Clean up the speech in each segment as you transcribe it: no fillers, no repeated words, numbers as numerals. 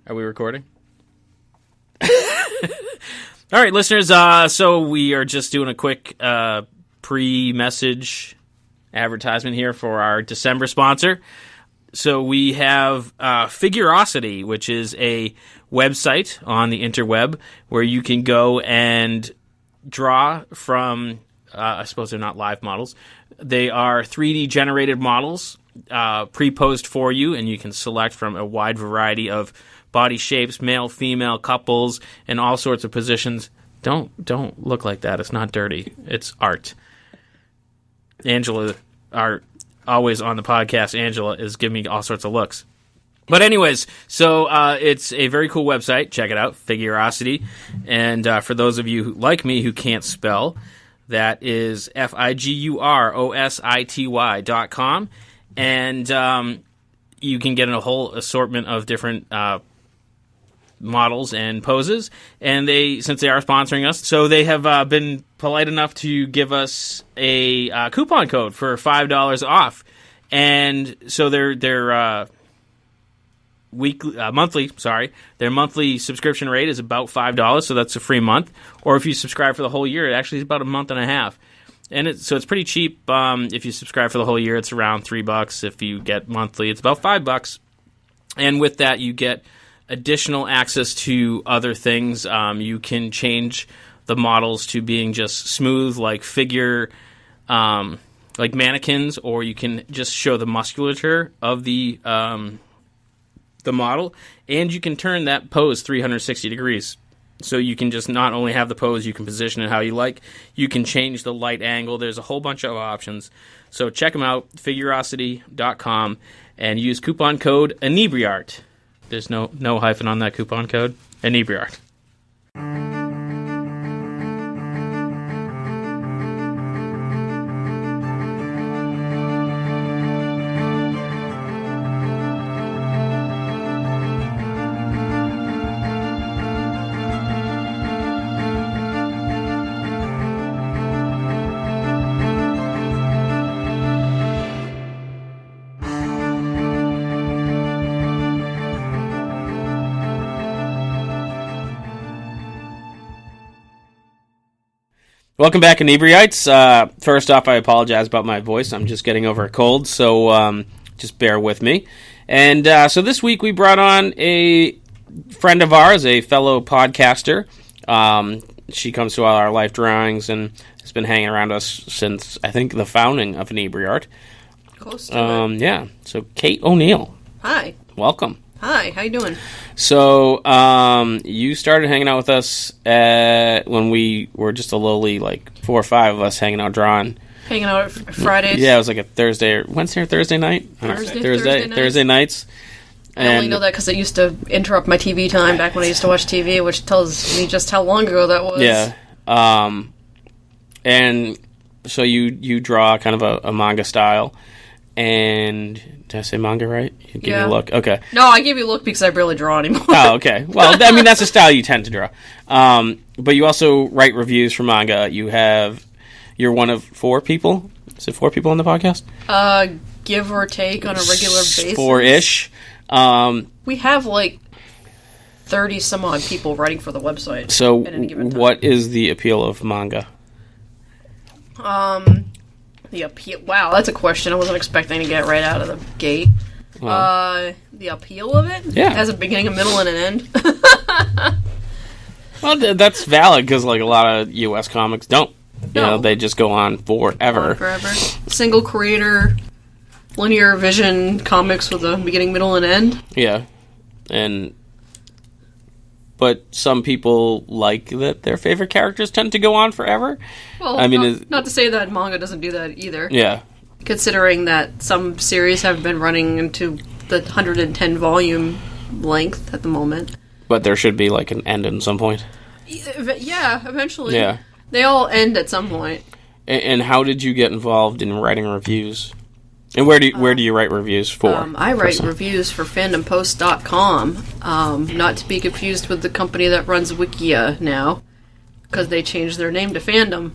Are we recording? All right, listeners, so we are just doing a quick pre-message advertisement here for our December sponsor. So we have Figurosity, which is a website on the interweb where you can go and draw from, I suppose they're not live models. They are 3D generated models pre-posed for you, and you can select from a wide variety of body shapes, male, female, couples, and all sorts of positions. Don't look like that. It's not dirty. It's art. Angela, our always on the podcast, Angela is giving me all sorts of looks. But anyways, so it's a very cool website. Check it out, Figurosity. And for those of you like me who can't spell, that is FIGUROSITY.com. And you can get a whole assortment of different models and poses, and since they are sponsoring us, so they have been polite enough to give us a coupon code for $5 off, and so their monthly subscription rate is about $5, so that's a free month. Or if you subscribe for the whole year, it actually is about a month and a half, and so it's pretty cheap. If you subscribe for the whole year, it's around $3. If you get monthly, it's about $5, and with that you get additional access to other things. You can change the models to being just smooth, like like mannequins, or you can just show the musculature of the model, and you can turn that pose 360 degrees. So you can just not only have the pose, you can position it how you like. You can change the light angle. There's a whole bunch of options. So check them out, Figurosity.com, and use coupon code Inebri-Art. There's no hyphen on that coupon code. Inebri-Art. Welcome back, Inebriites. First off, I apologize about my voice. I'm just getting over a cold, so just bear with me. And so this week we brought on a friend of ours, a fellow podcaster. She comes to all our life drawings and has been hanging around us since, I think, the founding of Inebri-Art. Close to it. Yeah, so Kate O'Neil. Hi. Welcome. Hi, how you doing? So, you started hanging out with us when we were just a lowly, 4 or 5 of us hanging out drawing. Hanging out Fridays? Yeah, it was like a Wednesday or Thursday night? Thursday nights. I only know that because it used to interrupt my TV time back when I used to watch TV, which tells me just how long ago that was. Yeah. And so you draw kind of a manga style, and... Did I say manga right? You give me a look. Okay. No, I gave you a look because I barely draw anymore. Oh, okay. Well, I mean, that's a style you tend to draw. But you also write reviews for manga. You're one of 4 people? Is it 4 people on the podcast? Give or take on a regular basis. 4-ish. We have 30 some odd people writing for the website. So what is the appeal of manga? The appeal... Wow, that's a question I wasn't expecting to get right out of the gate. Well, the appeal of it? Yeah. It has a beginning, a middle, and an end. Well, that's valid, because a lot of U.S. comics don't. You know, they just go on forever. Single creator, linear vision comics with a beginning, middle, and end. Yeah. But some people like that their favorite characters tend to go on forever. Well, I mean, not to say that manga doesn't do that either. Yeah. Considering that some series have been running into the 110 volume length at the moment. But there should be an end at some point. Yeah, eventually. Yeah. They all end at some point. And how did you get involved in writing reviews? And where do you write reviews for? I write reviews for Fandompostcom, not to be confused with the company that runs Wikia now, because they changed their name to Fandom.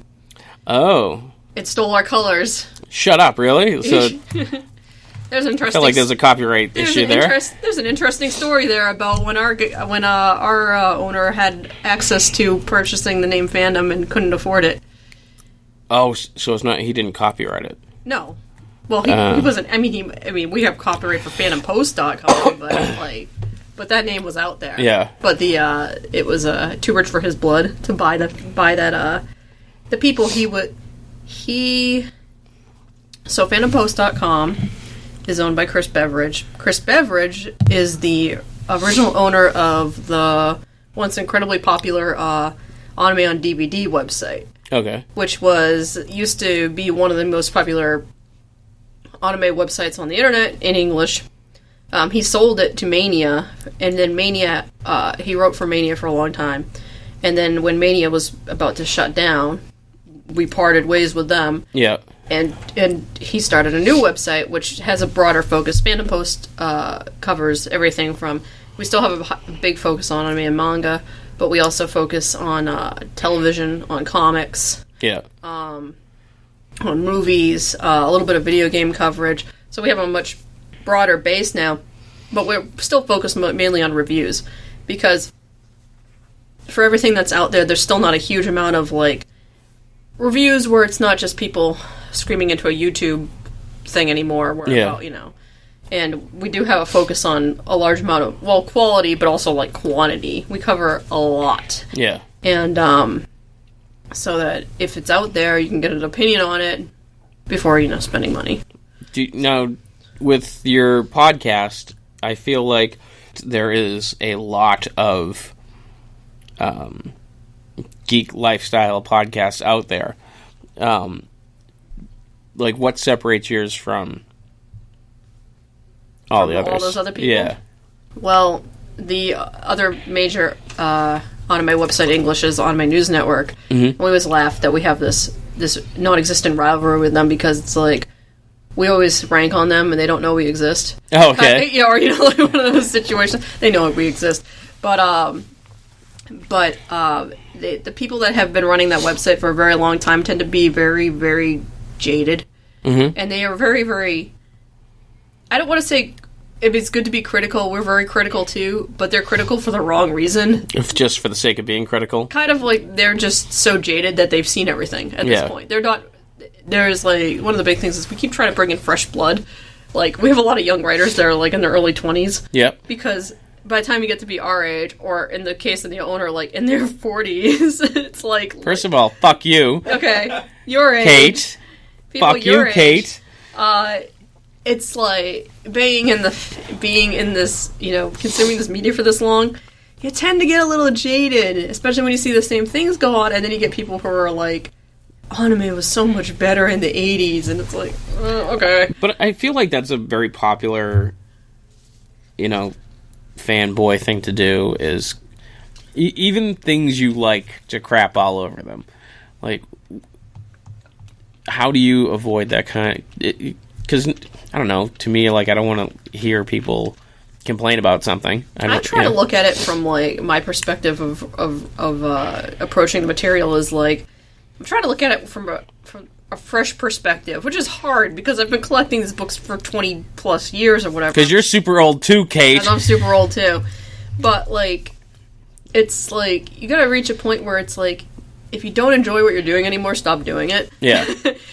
Oh. It stole our colors. Shut up, really? So There's an interesting. I feel like there's a copyright issue there. There's an interesting story there about when our owner had access to purchasing the name Fandom and couldn't afford it. Oh, so it's not. He didn't copyright it. No. Well, he wasn't. I mean, we have copyright for Fandompostcom, but that name was out there. Yeah. But it was too rich for his blood to buy that. The people So Fandompostcom is owned by Chris Beveridge. Chris Beveridge is the original owner of the once incredibly popular Anime on DVD website. Okay. Which used to be one of the most popular anime websites on the internet in English. He sold it to Mania, and then Mania, he wrote for Mania for a long time. And then when Mania was about to shut down, we parted ways with them. Yeah. And he started a new website, which has a broader focus. Fandom Post covers everything from... We still have a big focus on anime and manga, but we also focus on television, on comics, on movies, a little bit of video game coverage. So we have a much broader base now, but we're still focused mainly on reviews, because for everything that's out there, there's still not a huge amount of reviews where it's not just people screaming into a YouTube thing anymore. And we do have a focus on a large amount of, quality, but also, quantity. We cover a lot. Yeah. And, so that if it's out there, you can get an opinion on it before, spending money. Now, with your podcast, I feel like there is a lot of geek lifestyle podcasts out there. What separates yours from all the others? All those other people? Yeah. Well, the other major anime website in English is Anime News Network. Mm-hmm. We always laugh that we have this non-existent rivalry with them, because it's we always rank on them and they don't know we exist. Oh, okay. Or one of those situations. They know we exist. But the people that have been running that website for a very long time tend to be very, very jaded. Mm-hmm. And they are very, very... I don't want to say if it's good to be critical. We're very critical too, but they're critical for the wrong reason. Just for the sake of being critical? Kind of they're just so jaded that they've seen everything at this point. They're not... There's one of the big things is we keep trying to bring in fresh blood. We have a lot of young writers that are in their early 20s. Yep. Because by the time you get to be our age, or in the case of the owner, in their 40s, it's First of all, fuck you. Okay. Your age. Kate. Fuck you, Kate. It's being in this, consuming this media for this long, you tend to get a little jaded, especially when you see the same things go on, and then you get people who are anime was so much better in the 80s, and it's okay. But I feel like that's a very popular, fanboy thing to do, is even things you like to crap all over them. How do you avoid that kind of... Because, I don't know, to me, I don't want to hear people complain about something. I try to look at it from, my perspective of approaching the material is, I'm trying to look at it from a fresh perspective, which is hard, because I've been collecting these books for 20-plus years or whatever. Because you're super old, too, Kate. And I'm super old, too. But, it's, you gotta reach a point where it's, if you don't enjoy what you're doing anymore, stop doing it. Yeah.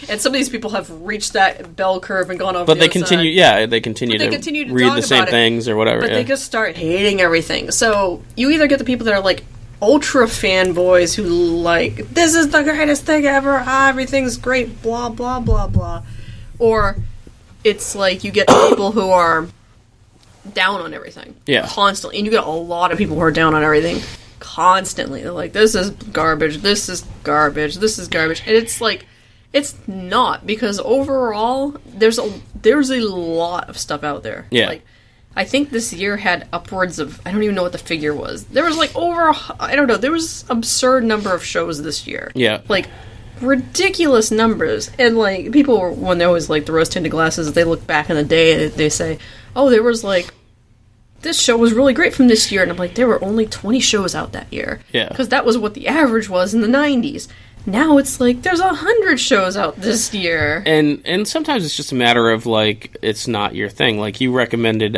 And some of these people have reached that bell curve and gone over. But they continue, they continue to read the same things or whatever. But they just start hating everything. So you either get the people that are ultra fanboys who this is the greatest thing ever. Everything's great. Blah blah blah blah. Or it's you get the people who are down on everything. Yeah. Constantly, and you get a lot of people who are down on everything. Constantly. They're this is garbage, this is garbage, this is garbage. And it's not, because overall there's a lot of stuff out there. Yeah. I think this year had upwards of, I don't even know what the figure was. There was there was absurd number of shows this year. Yeah. Ridiculous numbers. And people, when they always the rose-tinted glasses, they look back in the day and they say, oh, there was this show was really great from this year. And I'm there were only 20 shows out that year. Yeah. Because that was what the average was in the 90s. now it's like there's 100 shows out this year. And sometimes it's just a matter of, like, it's not your thing. Like, you recommended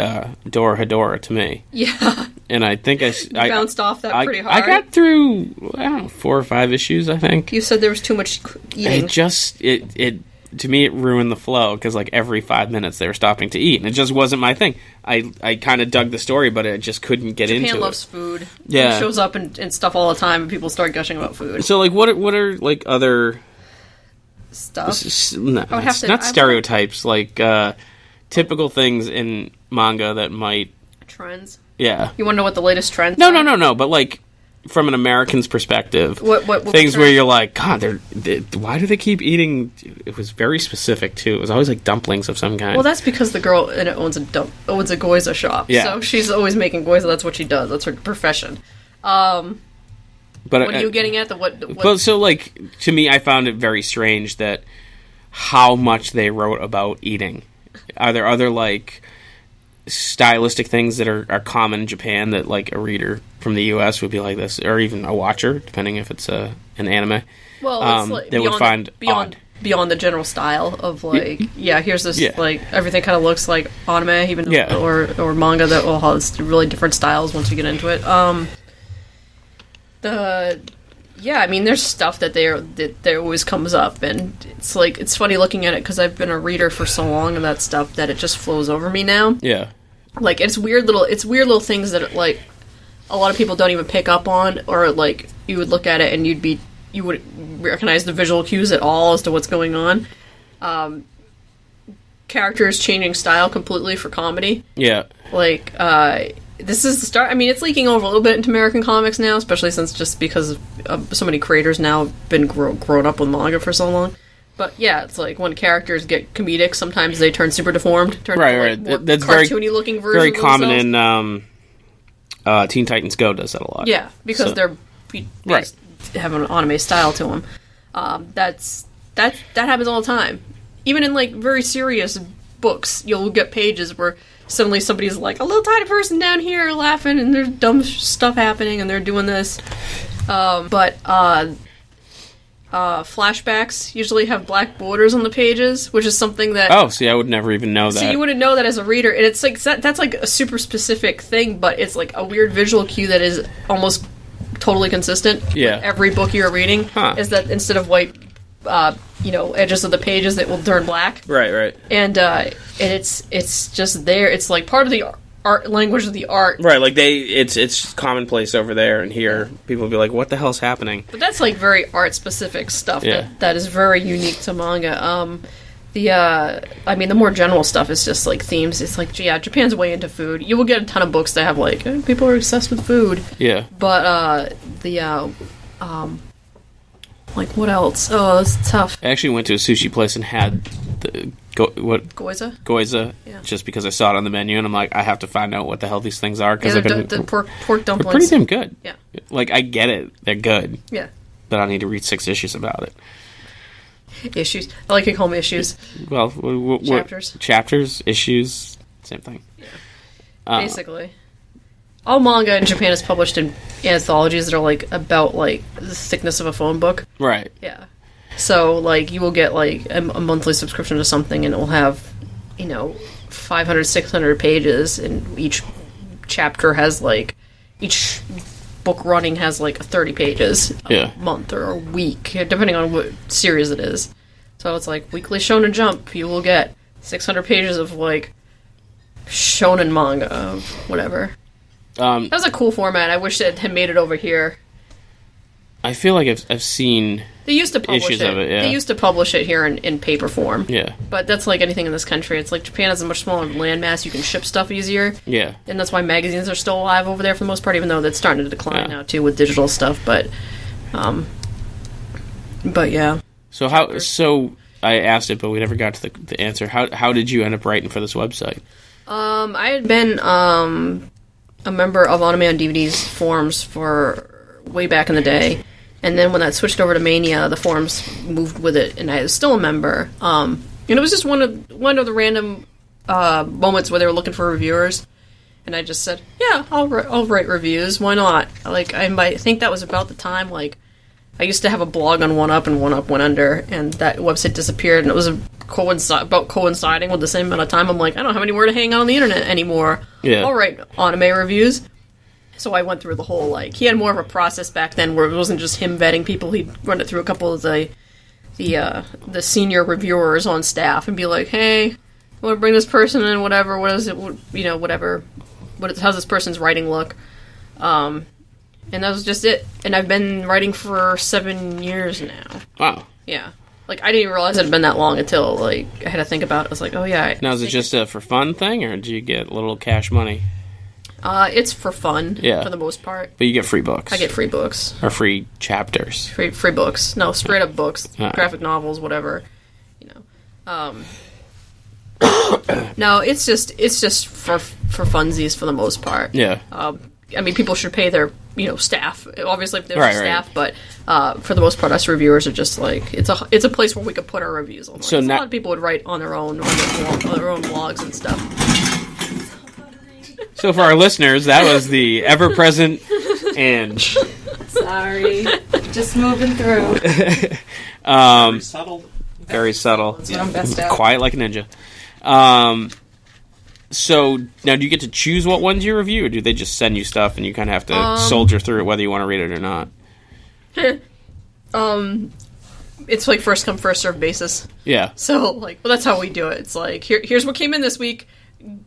Dora to me. Yeah. And I think I bounced off that pretty hard. I got through, I don't know, 4 or 5 issues, I think. You said there was too much eating. To me, it ruined the flow, because, like, every 5 minutes they were stopping to eat, and it just wasn't my thing. I kind of dug the story, but I just couldn't get into it. Japan loves food. Yeah. It shows up and stuff all the time, and people start gushing about food. So, like, what are like, other... Stuff? No, it's not stereotypes, like, typical things in manga that might... Trends? Yeah. You want to know what the latest trends are? No, but, like... From an American's perspective, what things where you're like, God, why do they keep eating? It was very specific too. It was always like dumplings of some kind. Well, that's because the girl in it owns a goiza shop. Yeah. So she's always making goiza. That's what she does. That's her profession. But what are you getting at? Well, so like to me, I found it very strange that how much they wrote about eating. Are there other like stylistic things that are common in Japan that like a reader from the U.S. would be like this, or even a watcher, depending if it's an anime. Well, it's like they would find odd. Beyond the general style of like, here's this like everything kind of looks like anime, even or manga that will have really different styles once you get into it. I mean, there's stuff that there always comes up, and it's like it's funny looking at it because I've been a reader for so long of that stuff that it just flows over me now. Yeah, like it's weird little things that like a lot of people don't even pick up on, or like you would look at it and you would recognize the visual cues at all as to what's going on. Characters changing style completely for comedy. Yeah, like this is the start. I mean, it's leaking over a little bit into American comics now, especially since just because so many creators now have been grown up with manga for so long. But yeah, it's like when characters get comedic, sometimes they turn super deformed. Right. That's cartoony looking versions. Very common in Teen Titans Go does that a lot. Yeah, because they're have an anime style to them. That happens all the time. Even in like very serious books, you'll get pages where suddenly somebody's like a little tiny person down here laughing, and there's dumb stuff happening, and they're doing this. But flashbacks usually have black borders on the pages, which is something that... Oh, see, I would never even know that. So you wouldn't know that as a reader, and it's like that's like a super specific thing, but it's like a weird visual cue that is almost totally consistent with every book you're reading, is that instead of white... edges of the pages that will turn black. Right. And it's just there. It's like part of the art language of the art. Right, like it's commonplace over there, and here people will be like, "What the hell's happening?" But that's like very art specific stuff that is very unique to manga. The more general stuff is just like themes. It's like, Japan's way into food. You will get a ton of books that have like people are obsessed with food. Yeah. But like, what else? Oh, it's tough. I actually went to a sushi place and had the Goiza? Goiza, just because I saw it on the menu, and I'm like, I have to find out what the hell these things are, because the pork dumplings. They're pretty damn good. Yeah. Like, I get it. They're good. Yeah. But I need to read 6 issues about it. Issues. I like to call them issues. Well, chapters. Chapters, issues, same thing. Yeah. Basically. All manga in Japan is published in anthologies that are like about like the thickness of a phone book. Right. Yeah. So like you will get like a monthly subscription to something, and it will have 500, 600 pages, and each chapter has like each book running has like 30 pages a month or a week, depending on what series it is. So it's like Weekly Shonen Jump. You will get 600 pages of like shonen manga of whatever. That was a cool format. I wish it had made it over here. I feel like I've seen they used to publish issues of it. Yeah. They used to publish it here in paper form. Yeah. But that's like anything in this country. It's like Japan has a much smaller landmass. You can ship stuff easier. Yeah. And that's why magazines are still alive over there for the most part, even though that's starting to decline now too with digital stuff. But yeah. So So I asked it, but we never got to the answer. How did you end up writing for this website? I had been a member of Anime on DVD's forums for way back in the day, and then when that switched over to Mania, the forums moved with it, and I was still a member. And it was just one of the random moments where they were looking for reviewers, and I just said, "Yeah, I'll write reviews. Why not?" Like I think that was about the time like I used to have a blog on 1UP, and 1UP went under, and that website disappeared, and it was about coinciding with the same amount of time. I'm like, I don't have anywhere to hang out on the internet anymore. Yeah. I'll write anime reviews. So I went through the whole, like, he had more of a process back then where it wasn't just him vetting people. He'd run it through a couple of the senior reviewers on staff and be like, hey, I want to bring this person in, whatever, what is it, whatever, how's this person's writing look? And that was just it. And I've been writing for 7 years now. Wow. Yeah. Like, I didn't even realize it had been that long until, like, I had to think about it. I was like, oh, yeah. Now, is it just a for fun thing, or do you get a little cash money? It's for fun, for the most part. But you get free books. I get free books. Or free chapters. Free books. No, straight up books. Graphic novels, whatever. No, it's just for funsies for the most part. Yeah. I mean, people should pay their, staff. Obviously, if there's staff, but for the most part, us reviewers are just like, it's a place where we could put our reviews on. So a lot of people would write on their own blogs and stuff. So for our listeners, that was the ever-present Ange. Sorry. Just moving through. Very subtle. Very subtle. That's what I'm best at. Quiet like a ninja. So now do you get to choose what ones you review, or do they just send you stuff and you kind of have to soldier through it whether you want to read it or not? It's like first come, first served basis. Yeah. So, that's how we do it. It's like, here's what came in this week.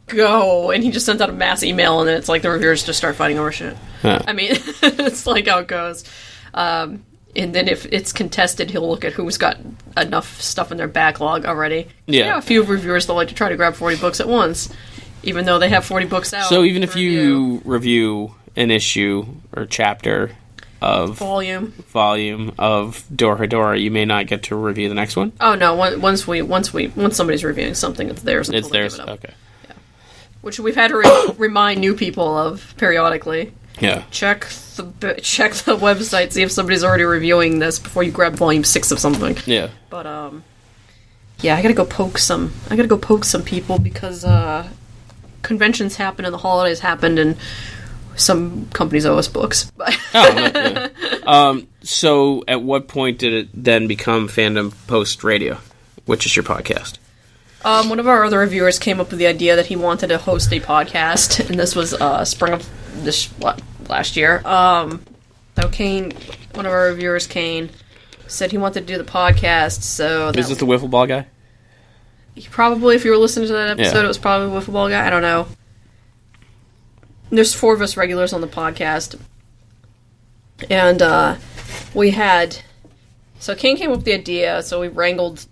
Go, and he just sent out a mass email, and then it's like the reviewers just start fighting over shit. Huh. I mean, it's like how it goes. And then if it's contested, he'll look at who's got enough stuff in their backlog already. Yeah, a few reviewers that like to try to grab 40 books at once, even though they have 40 books out. So even if you review an issue or chapter of volume of Dora, you may not get to review the next one. Oh no! Once somebody's reviewing something, it's theirs. It's theirs. Okay. Which we've had to remind new people of periodically. Yeah. Check the website, see if somebody's already reviewing this before you grab volume 6 of something. Yeah. But yeah, I gotta go poke some people because conventions happen and the holidays happened and some companies owe us books. So at what point did it then become Fandom Post Radio, which is your podcast? One of our other reviewers came up with the idea that he wanted to host a podcast, and this was spring of last year. So Kane, one of our reviewers, Kane, said he wanted to do the podcast. So is this the wiffle ball guy? Probably, if you were listening to that episode, It was probably the wiffle ball guy. I don't know. There's 4 of us regulars on the podcast, and we had. So Kane came up with the idea. So we wrangled,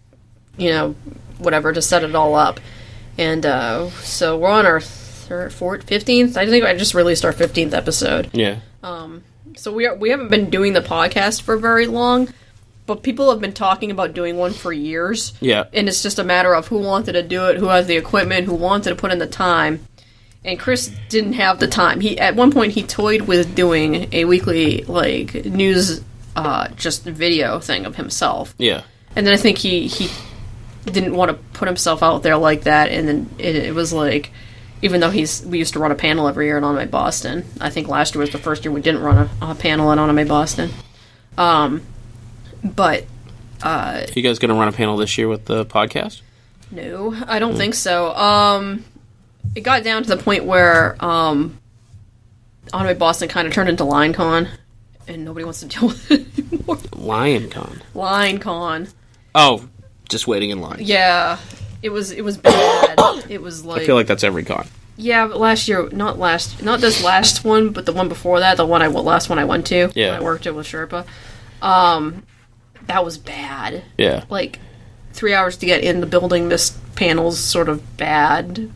whatever, to set it all up. And so we're on our 15th. I think I just released our 15th episode. Yeah. So we haven't been doing the podcast for very long, but people have been talking about doing one for years. Yeah. And it's just a matter of who wanted to do it, who has the equipment, who wanted to put in the time. And Chris didn't have the time. At one point he toyed with doing a weekly news just video thing of himself. Yeah. And then I think he didn't want to put himself out there like that, and then it was like, even though we used to run a panel every year at Anime Boston. I think last year was the first year we didn't run a panel at Anime Boston. But are you guys going to run a panel this year with the podcast? No, I don't think so. It got down to the point where Anime Boston kind of turned into LionCon, and nobody wants to deal with it anymore. LionCon. Oh, just waiting in line. Yeah, it was bad. It was like, I feel like that's every con. Yeah, but last year, not this last one, but the one before that, last one I went to. Yeah, when I worked it with Sherpa. That was bad. Yeah, 3 hours to get in the building. Missed panels, sort of bad.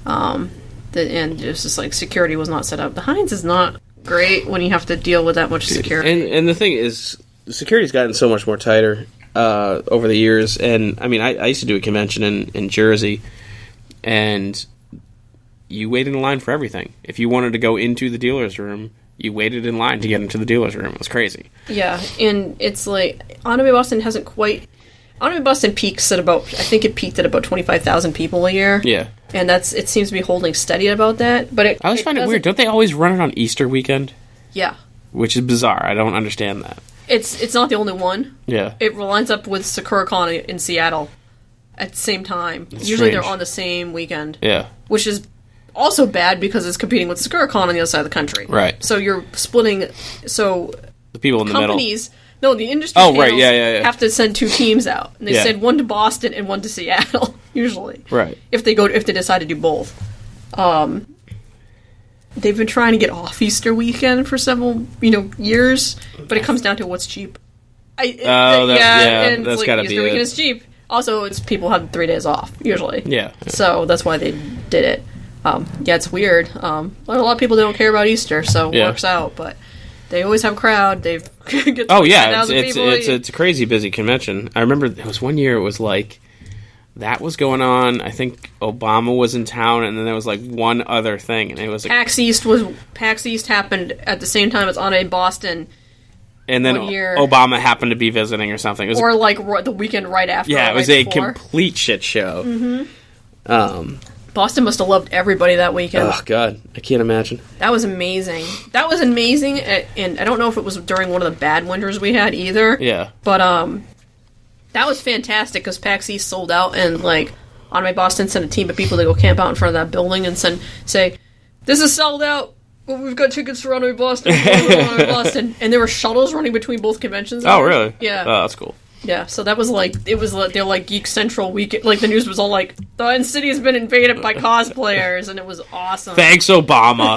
And it's just security was not set up. The Heinz is not great when you have to deal with that much security. And the thing is, security's gotten so much more tighter over the years. And I mean, I used to do a convention in Jersey, and you waited in line for everything. If you wanted to go into the dealer's room, you waited in line to get into the dealer's room. It was crazy. Yeah, and it's Anime Boston hasn't quite... Anime Boston peaks at about... I think it peaked at about 25,000 people a year. Yeah. And it seems to be holding steady at about that. But I always find it weird. Don't they always run it on Easter weekend? Yeah. Which is bizarre. I don't understand that. It's not the only one. Yeah. It lines up with SakuraCon in Seattle at the same time. That's Usually strange. they're on the same weekend. Yeah. Which is also bad because it's competing with SakuraCon on the other side of the country. Right. So you're splitting. So The people in the companies. No, the industry Oh, right, panels yeah. have to send 2 teams out. And they Yeah. send one to Boston and one to Seattle, usually. Right. If they decide to do both. They've been trying to get off Easter weekend for several, years, but it comes down to what's cheap. And that's it's gotta Easter be weekend it. is cheap. Also, it's people have 3 days off, usually. Yeah. So that's why they did it. It's weird. A lot of people don't care about Easter, so it Yeah. works out, but they always have a crowd. They've get Oh, yeah. 10,000 people. It's a crazy busy convention. I remember there was one year it was like... That was going on. I think Obama was in town, and then there was like one other thing, and it was like, PAX East happened at the same time as Anime Boston, and then one year. Obama happened to be visiting or something. It was or like the weekend right after. yeah, or it was right a before. complete shit show. Boston must have loved everybody that weekend. Oh God, I can't imagine. That was amazing. And I don't know if it was during one of the bad winters we had either. Yeah, But that was fantastic because PAX East sold out, and like Anime Boston sent a team of people to go camp out in front of that building and say, "This is sold out. Well, we've got tickets for Anime Boston." Anime Boston, and there were shuttles running between both conventions. Oh, really? Yeah. Oh, that's cool. Yeah. So that was like they're like Geek Central week. Like the news was all like the city has been invaded by cosplayers, and it was awesome. Thanks, Obama.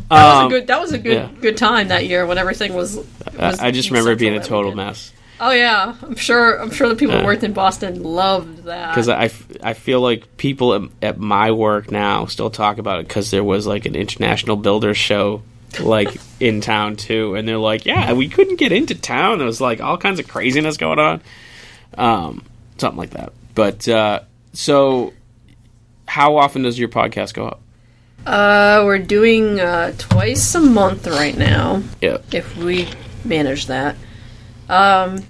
That was a good yeah. good time that year when everything was I just remember it being a total mess. Oh yeah, I'm sure the people who worked in Boston loved that. Because I feel like people at my work now still talk about it because there was like an international builders show like in town too, and they're like, yeah, we couldn't get into town. There was like all kinds of craziness going on, something like that. But so, how often does your podcast go up? We're doing twice a month right now. Yeah. If we manage that. And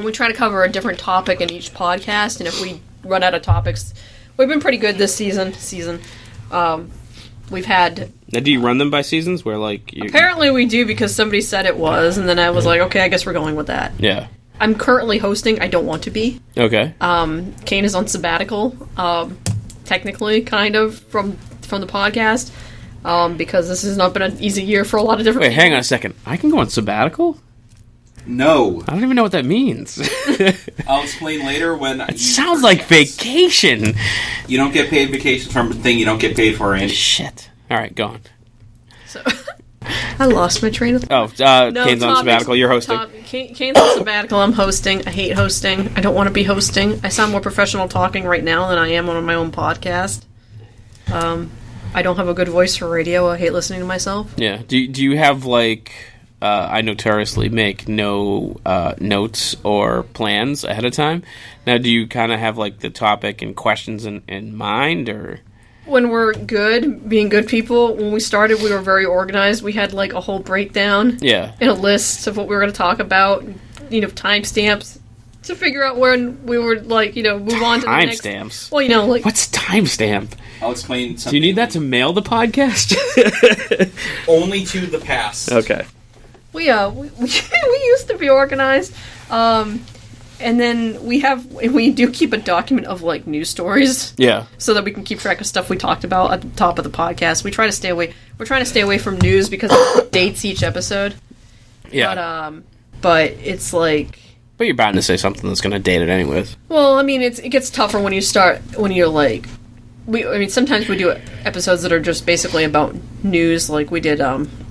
we try to cover a different topic in each podcast, and if we run out of topics, we've been pretty good this season. We've had... Now, do you run them by seasons? Where like Apparently we do, because somebody said it was, and then I was like, okay, I guess we're going with that. Yeah. I'm currently hosting. I don't want to be. Okay. Kane is on sabbatical, technically, kind of, from the podcast, because this has not been an easy year for a lot of different people. Hang on a second. I can go on sabbatical? No. I don't even know what that means. I'll explain later when... It sounds like vacation. You don't get paid vacations from a thing you don't get paid for, Andy. Shit. All right, go on. So, I lost my train of thought. Kane's on sabbatical. You're hosting. Kane's on sabbatical. I'm hosting. I hate hosting. I don't want to be hosting. I sound more professional talking right now than I am on my own podcast. I don't have a good voice for radio. I hate listening to myself. Yeah. Do you have like... I notoriously make no notes or plans ahead of time. Now, do you kind of have like the topic and questions in mind, or... When we're good, being good people, when we started, we were very organized. We had like a whole breakdown Yeah. and a list of what we were going to talk about, timestamps to figure out when we were like, move on to the next. Timestamps? Well, like... What's timestamp? I'll explain something. Do you need that to mail the podcast? Only to the past. Okay. We used to be organized. And then we do keep a document of like news stories. Yeah. So that we can keep track of stuff we talked about at the top of the podcast. We're trying to stay away from news because it dates each episode. Yeah. But it's like... But you're bound to say something that's going to date it anyways. Well, I mean, it gets tougher when you're like... sometimes we do episodes that are just basically about news. Like we did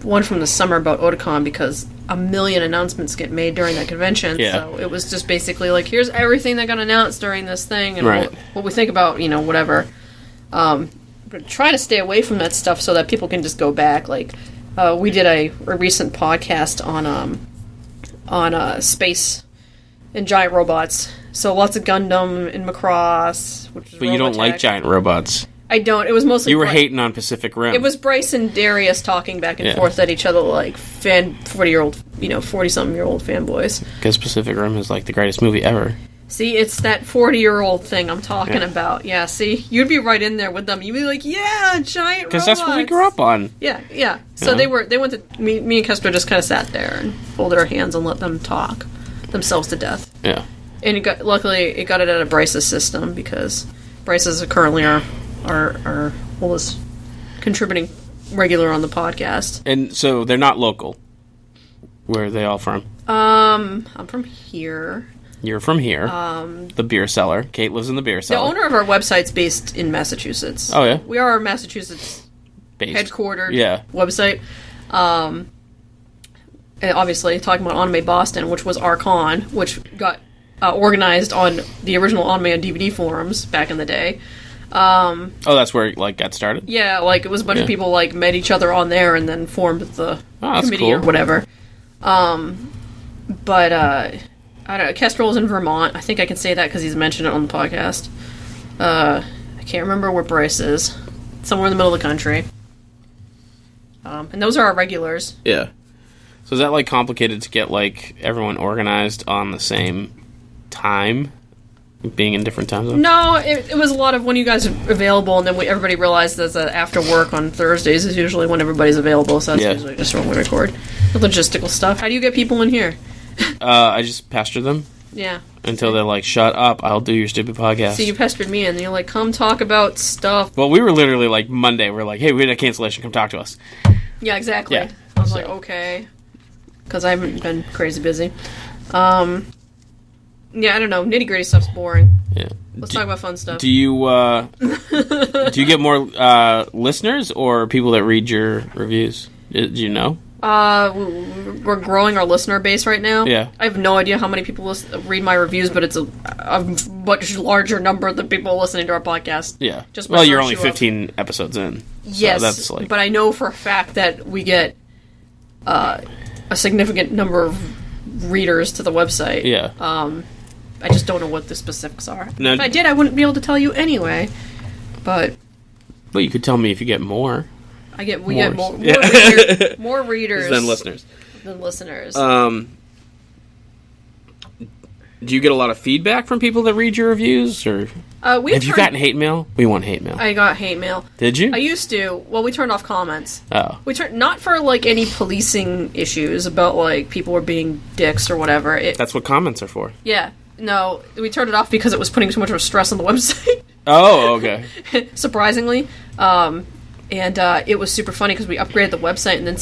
one from the summer about Otakon because a million announcements get made during that convention. Yeah. So it was just basically like, here's everything that got announced during this thing and Right. what we think about, whatever. But trying to stay away from that stuff so that people can just go back. Like we did a recent podcast on space and giant robots. So lots of Gundam and Macross, which is But you don't like Robotech. giant robots. I don't. It was mostly... You were hating on Pacific Rim. It was Bryce and Darius talking back and Yeah. forth at each other like 40-something-year-old fanboys. Because Pacific Rim is like the greatest movie ever. See, it's that 40-year-old thing I'm talking about. Yeah, see? You'd be right in there with them. You'd be like, yeah, giant robots. Because that's what we grew up on. Yeah. So they went to... Me and Kester just kind of sat there and folded our hands and let them talk themselves to death. Yeah. And luckily, it got it out of Bryce's system, because Bryce is currently our oldest contributing regular on the podcast. And so they're not local. Where are they all from? I'm from here. You're from here. The beer cellar. Kate lives in the beer cellar. The owner of our website's based in Massachusetts. Oh, yeah? We are a Massachusetts headquartered website. And obviously, talking about Anime Boston, which was our con, which got organized on the original Anime on DVD forums back in the day. That's where it got started? Yeah, it was a bunch of people met each other on there and then formed the committee or whatever. But I don't know. Kestrel's in Vermont. I think I can say that because he's mentioned it on the podcast. I can't remember where Bryce is. Somewhere in the middle of the country. And those are our regulars. Yeah. So is that complicated to get everyone organized on the same time? Being in different time zones? No, it was a lot of when you guys are available, and then everybody realized that after work on Thursdays is usually when everybody's available, so that's usually just when we record. The logistical stuff. How do you get people in here? I just pester them. Yeah. Until they're shut up, I'll do your stupid podcast. So you pestered me, and you're come talk about stuff. Well, we were literally Monday, we're hey, we had a cancellation, come talk to us. Yeah, exactly. Yeah. I was okay. Because I haven't been crazy busy. Yeah, I don't know. Nitty-gritty stuff's boring. Yeah. Let's talk about fun stuff. Do you get more listeners or people that read your reviews? Do you know? We're growing our listener base right now. Yeah. I have no idea how many people read my reviews, but it's a much larger number than people listening to our podcast. Yeah. Just well, you're only 15 episodes in. Yes, so that's but I know for a fact that we get a significant number of readers to the website. Yeah. I just don't know what the specifics are. No, if I did, I wouldn't be able to tell you anyway. But you could tell me if you get more. We get more readers than listeners. Do you get a lot of feedback from people that read your reviews, or have you gotten hate mail? We want hate mail. I got hate mail. Did you? I used to. Well, we turned off comments. Oh. We turned not for any policing issues about people were being dicks or whatever. That's what comments are for. Yeah. No, we turned it off because it was putting too much of a stress on the website. Oh, okay. Surprisingly. And it was super funny because we upgraded the website and then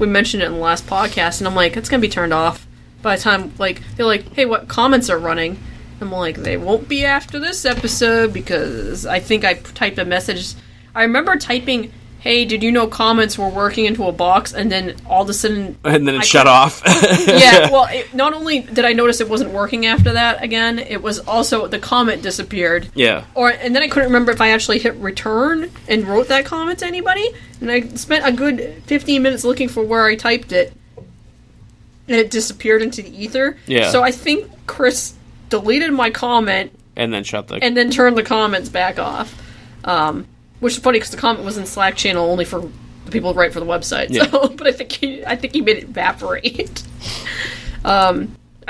we mentioned it in the last podcast, and I'm it's going to be turned off by the time, they're hey, what comments are running? I'm they won't be after this episode because I think I typed a message. I remember typing, hey, did you know comments were working into a box, and then all of a sudden... And then it shut off. Yeah, well, not only did I notice it wasn't working after that again, it was also the comment disappeared. Yeah. And then I couldn't remember if I actually hit return and wrote that comment to anybody, and I spent a good 15 minutes looking for where I typed it, and it disappeared into the ether. Yeah. So I think Chris deleted my comment... And then and then turned the comments back off. Which is funny because the comment was in Slack channel only for the people who write for the website. Yeah. So, but I think he made it evaporate. I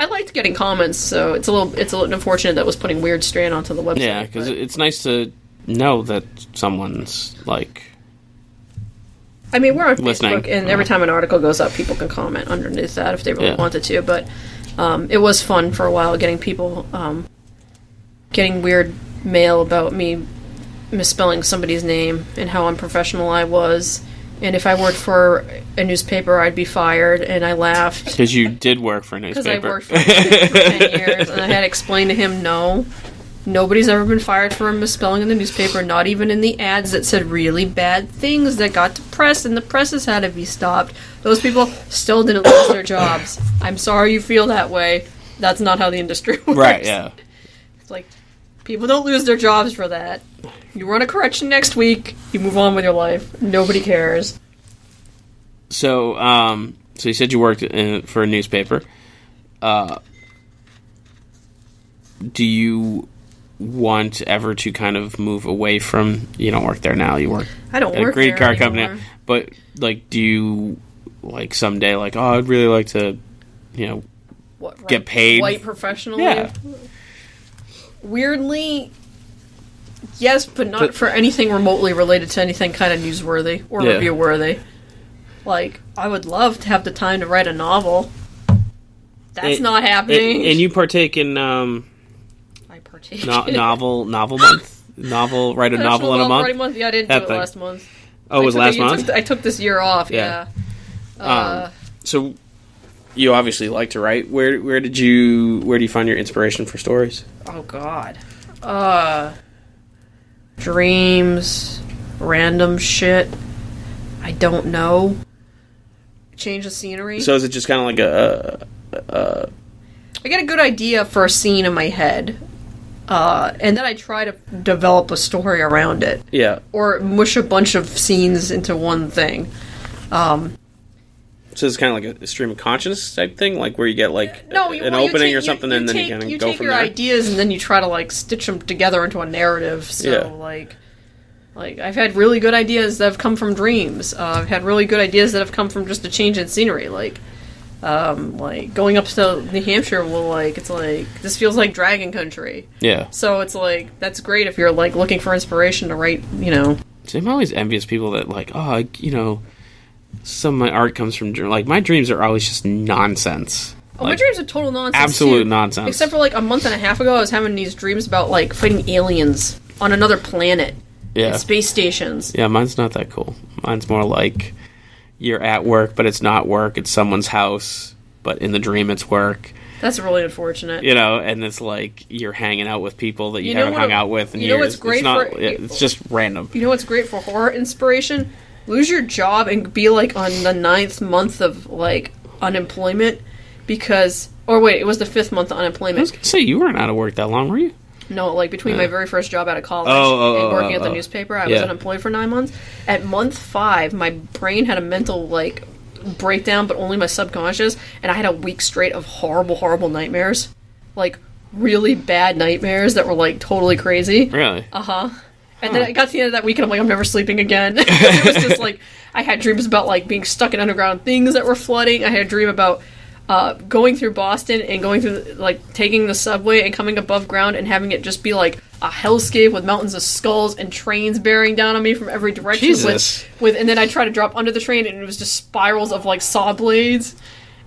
liked getting comments, so it's a little unfortunate that was putting weird strain onto the website. Yeah, because it's nice to know that someone's I mean, we're on listening. Facebook, and every time an article goes up, people can comment underneath that if they really wanted to. But it was fun for a while getting people getting weird mail about me misspelling somebody's name and how unprofessional I was, and if I worked for a newspaper I'd be fired, and I laughed because you did work for a newspaper. Because I worked for a newspaper for 10 years, and I had to explain to him, no, nobody's ever been fired for misspelling in the newspaper, not even in the ads that said really bad things that got to press, and the presses had to be stopped. Those people still didn't lose their jobs. I'm sorry you feel that way. That's not how the industry works. Right, yeah. It's people don't lose their jobs for that. You run a correction next week, you move on with your life. Nobody cares. So, so you said you worked for a newspaper. Do you want ever to kind of move away from... You don't work there now. You work I don't at work a credit there card anymore. company. But, do you, someday, I'd really like to, What, get paid? White professionally? Yeah. weirdly, yes, but not for anything remotely related to anything kind of newsworthy or review-worthy. Like, I would love to have the time to write a novel. That's not happening. And you partake in I partake. Novel month? Write a novel in a month? month? Yeah, I didn't do it last month. Oh, it was last month? I took this year off, yeah. So, you obviously like to write. Where do you find your inspiration for stories? Oh, God. Dreams, random shit. I don't know. Change the scenery. So is it just kind of like I get a good idea for a scene in my head, and then I try to develop a story around it. Yeah. Or mush a bunch of scenes into one thing. So it's kind of like a stream of consciousness type thing, like where you get like an opening or something, and then you kind of go from there. You take your ideas and then you try to like stitch them together into a narrative. So like I've had really good ideas that have come from dreams. I've had really good ideas that have come from just a change in scenery. Like going up to New Hampshire it's like this feels like Dragon Country. Yeah. So it's like that's great if you're like looking for inspiration to write. So I'm always envious people that like some of my art comes from like my dreams are always just nonsense. Oh, my dreams are total nonsense. Absolute nonsense. Except for like a month and a half ago, I was having these dreams about like fighting aliens on another planet. Yeah. And space stations. Yeah, mine's not that cool. Mine's more like you're at work, but it's not work. It's someone's house, but in the dream it's work. That's really unfortunate. And it's like you're hanging out with people that you haven't hung out with in years. What's great it's just random. You know what's great for horror inspiration? Lose your job and be like on the 9th month of like unemployment because... Or wait, it was the 5th month of unemployment. I was going to say, you weren't out of work that long, were you? No, like between my very first job out of college and working at the newspaper, I was unemployed for 9 months. At month 5, my brain had a mental like breakdown, but only my subconscious, and I had a week straight of horrible, horrible nightmares. Like really bad nightmares that were like totally crazy. Really? Uh-huh. And then I got to the end of that week and I'm like, I'm never sleeping again. It was just like, I had dreams about like being stuck in underground things that were flooding. I had a dream about going through Boston and going through, like, taking the subway and coming above ground and having it just be like a hellscape with mountains of skulls and trains bearing down on me from every direction. Jesus. And then I tried to drop under the train and it was just spirals of like saw blades.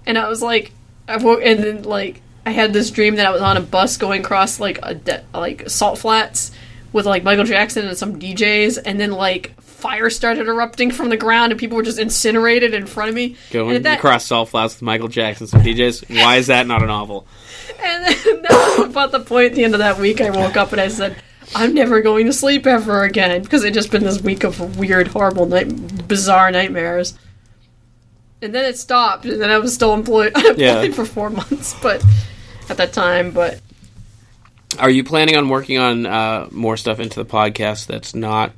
And I was like, and then like, I had this dream that I was on a bus going across like salt flats with like Michael Jackson and some DJs, and then like fire started erupting from the ground and people were just incinerated in front of me. Going across salt flats with Michael Jackson and some DJs. Why is that not a novel? And then that was about the point at the end of that week I woke up and I said, I'm never going to sleep ever again, because it just been this week of weird, horrible, bizarre nightmares. And then it stopped, and then I was still employed for 4 months, but at that time, but... Are you planning on working on more stuff into the podcast that's not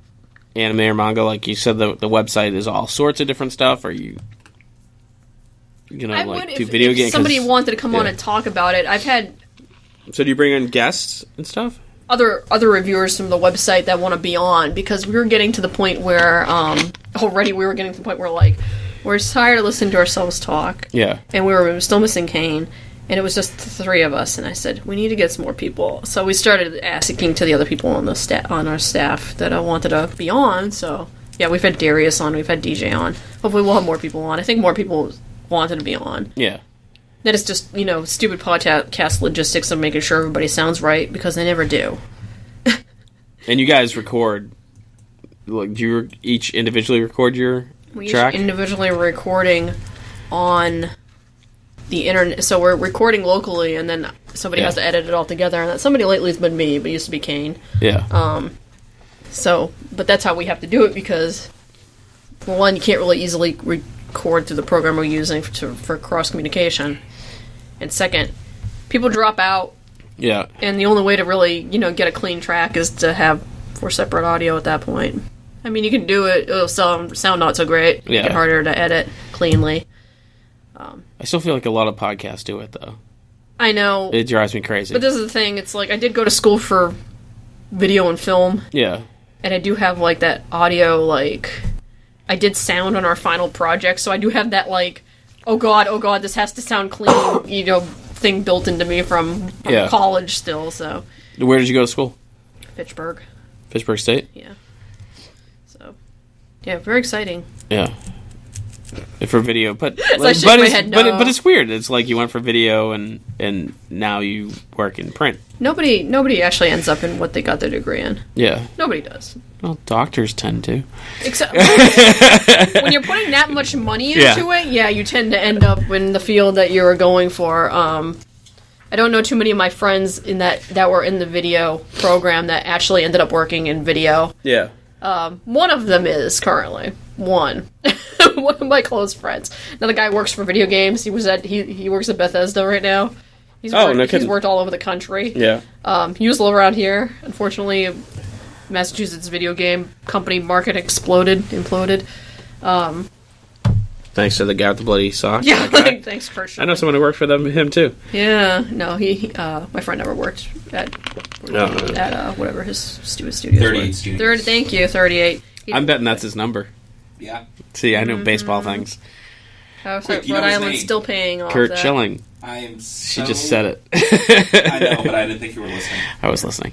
anime or manga? Like you said, the website is all sorts of different stuff. Are you gonna do video games? If somebody wanted to come on and talk about it, I've had... So do you bring in guests and stuff? Other reviewers from the website that want to be on, because we were getting to the point where like, we're tired of listening to ourselves talk. Yeah. And we were still missing Kane. And it was just the 3 of us, and I said, we need to get some more people. So we started asking to the other people on our staff that I wanted to be on. So, yeah, we've had Darius on, we've had DJ on. Hopefully we'll have more people on. I think more people wanted to be on. Yeah. That is just, stupid podcast logistics of making sure everybody sounds right, because they never do. And you guys record, like, do you each individually record your track? Each individually recording on... the internet, so we're recording locally, and then somebody has to edit it all together. And that somebody lately has been me, but it used to be Kane. Yeah. But that's how we have to do it, because for one, you can't really easily record through the program we're using for cross communication, and second, people drop out. Yeah. And the only way to really get a clean track is to have 4 separate audio at that point. I mean, you can do it; it'll sound not so great. Yeah. Make it harder to edit cleanly. I still feel like a lot of podcasts do it, though. I know. It drives me crazy. But this is the thing. It's like, I did go to school for video and film. Yeah. And I do have, like, that audio, like... I did sound on our final project, so I do have that, like, oh god, this has to sound clean, thing built into me from college still, so... Where did you go to school? Fitchburg. Fitchburg State? Yeah. So, yeah, very exciting. Yeah. For video, but I shake my head no. but it's weird. It's like you went for video and now you work in print. Nobody actually ends up in what they got their degree in. Yeah. Nobody does. Well, doctors tend to. Except when you're putting that much money into it, yeah, you tend to end up in the field that you were going for. I don't know too many of my friends in that were in the video program that actually ended up working in video. Yeah. One of them is currently one of my close friends. Another guy works for video games. He works at Bethesda right now. He's worked all over the country. Yeah. He was still around here. Unfortunately, Massachusetts video game company market imploded. Thanks to the guy with the bloody sock. Yeah, thanks, Kershaw. I know someone who worked for him too. Yeah, no, he my friend never worked at whatever his studios 38 Studios. Thank you, 38. I'm betting that's his number. Yeah. See, I know baseball things. How's Quick, Rhode Island still paying off Kurt that? Schilling. I am She just said it. I know, but I didn't think you were listening. I was listening.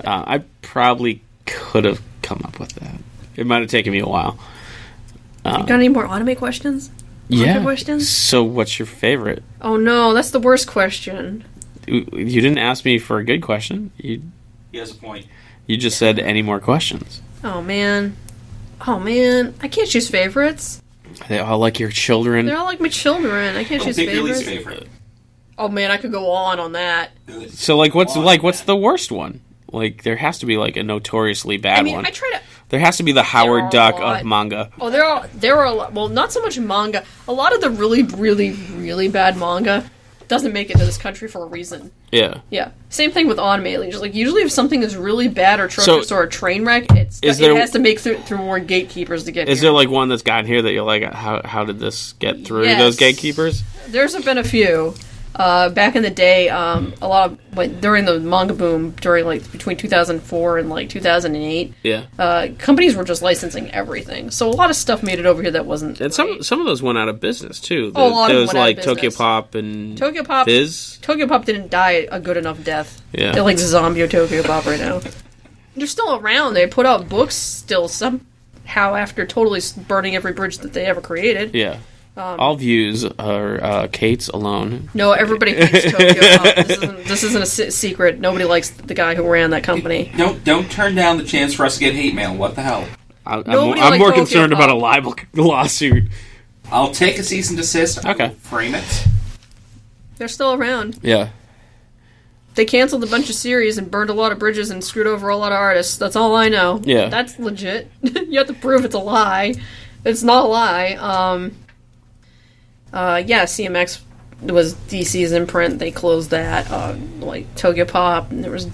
I probably could have come up with that. It might have taken me a while. You got any more anime questions? Yeah. Questions? So, what's your favorite? Oh no, that's the worst question. You didn't ask me for a good question. He has a point. You just said any more questions. Oh man, I can't choose favorites. They all like your children. They're all like my children. I can't choose Pick your favorites. least favorite. Oh man, I could go on that. So, what's the worst one? Like, there has to be like a notoriously bad one. I try to. There has to be the Howard Duck of manga. Oh, there are a lot. Well, not so much manga. A lot of the really, really, really bad manga doesn't make it to this country for a reason. Yeah. Yeah. Same thing with anime. Like usually, if something is really bad or atrocious or a train wreck, it has to make through more gatekeepers to get. Is there like one that's gotten here that you're like, how did this get through those gatekeepers? There's been a few. Back in the day, a lot of during the manga boom, during like between 2004 and like 2008, companies were just licensing everything. So a lot of stuff made it over here that wasn't. And some of those went out of business too. A lot of them went like out of business. Tokyopop and Fizz. Tokyopop didn't die a good enough death. Yeah, they're like zombie Tokyopop right now. They're still around. They put out books still somehow after totally burning every bridge that they ever created. Yeah. All views are Kate's alone. No, everybody hates Tokyopop. This isn't a secret. Nobody likes the guy who ran that company. Don't turn down the chance for us to get hate mail. What the hell? I'm more concerned about a libel lawsuit. I'll take a cease and desist. Okay. I will frame it. They're still around. Yeah. They canceled a bunch of series and burned a lot of bridges and screwed over a lot of artists. That's all I know. Yeah. That's legit. You have to prove it's a lie. It's not a lie. CMX was DC's imprint. They closed that. Like Tokyopop, and there was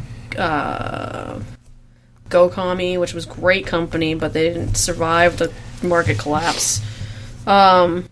GoKami, which was great company, but they didn't survive the market collapse. There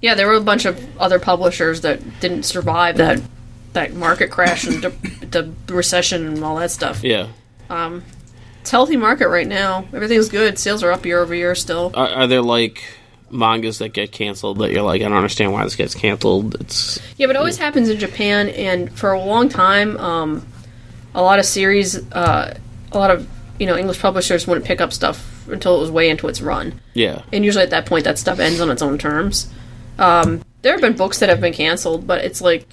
were a bunch of other publishers that didn't survive that market crash and the recession and all that stuff. Yeah. It's a healthy market right now. Everything's good. Sales are up year over year still. Are there like mangas that get canceled that you're like, I don't understand why this gets canceled? But it always happens in Japan, and for a long time, a lot of series, a lot of English publishers wouldn't pick up stuff until it was way into its run. Yeah. And usually at that point, that stuff ends on its own terms. There have been books that have been canceled, but it's like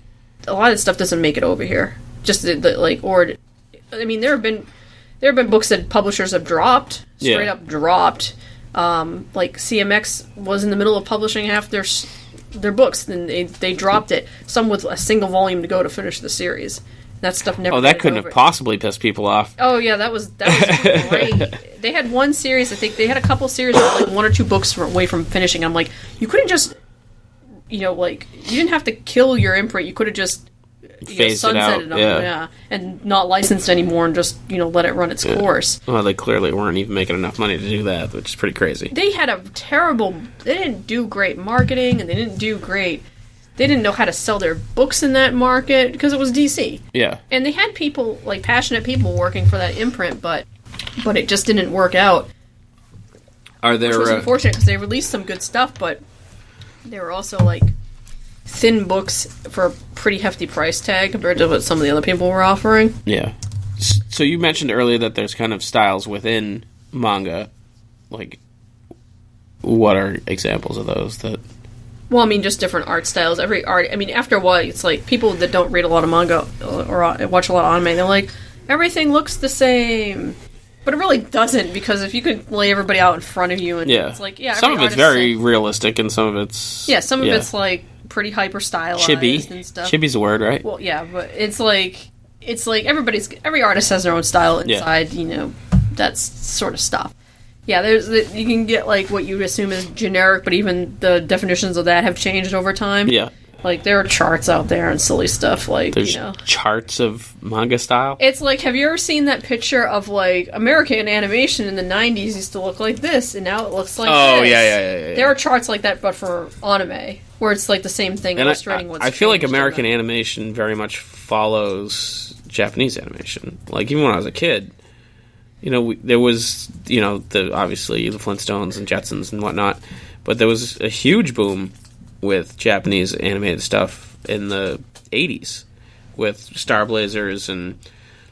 a lot of stuff doesn't make it over here. Just there have been books that publishers have dropped, straight up dropped. Like CMX was in the middle of publishing half their books, and they dropped it. Some with a single volume to go to finish the series. That stuff never. Oh, that couldn't have possibly pissed people off. Oh yeah, that was great. They had one series. I think they had a couple series that were like 1 or 2 books away from finishing. I'm like, you couldn't just, you didn't have to kill your imprint. You could have just sunsetted them, and not licensed anymore, and just let it run its course. Well, they clearly weren't even making enough money to do that, which is pretty crazy. They had they didn't do great marketing, and they didn't know how to sell their books in that market because it was DC. Yeah, and they had people, like passionate people, working for that imprint, but it just didn't work out. Which was unfortunate because they released some good stuff, but they were also like thin books for a pretty hefty price tag compared to what some of the other people were offering. Yeah. So you mentioned earlier that there's kind of styles within manga. Like, what are examples of those that... Well, I mean, just different art styles. Every art... I mean, after a while, it's like, people that don't read a lot of manga or watch a lot of anime, they're like, everything looks the same. But it really doesn't, because if you could lay everybody out in front of you, and it's like, some of it's very realistic, and some of it's... Yeah, some of it's, like, pretty hyper-stylized and stuff. Chibi's the word, right? Well, yeah, but it's like every artist has their own style inside, that sort of stuff. Yeah, you can get, like, what you would assume is generic, but even the definitions of that have changed over time. Yeah. Like, there are charts out there and silly stuff, like, There's charts of manga style? It's like, have you ever seen that picture of, like, American animation in the 90s used to look like this, and now it looks like this? Oh, yeah. There are charts like that, but for anime, where it's, like, the same thing, and illustrating what's I feel like changed American animation very much follows Japanese animation. Like, even when I was a kid, there was, obviously the Flintstones and Jetsons and whatnot, but there was a huge boom with Japanese animated stuff in the 80s with Star Blazers and...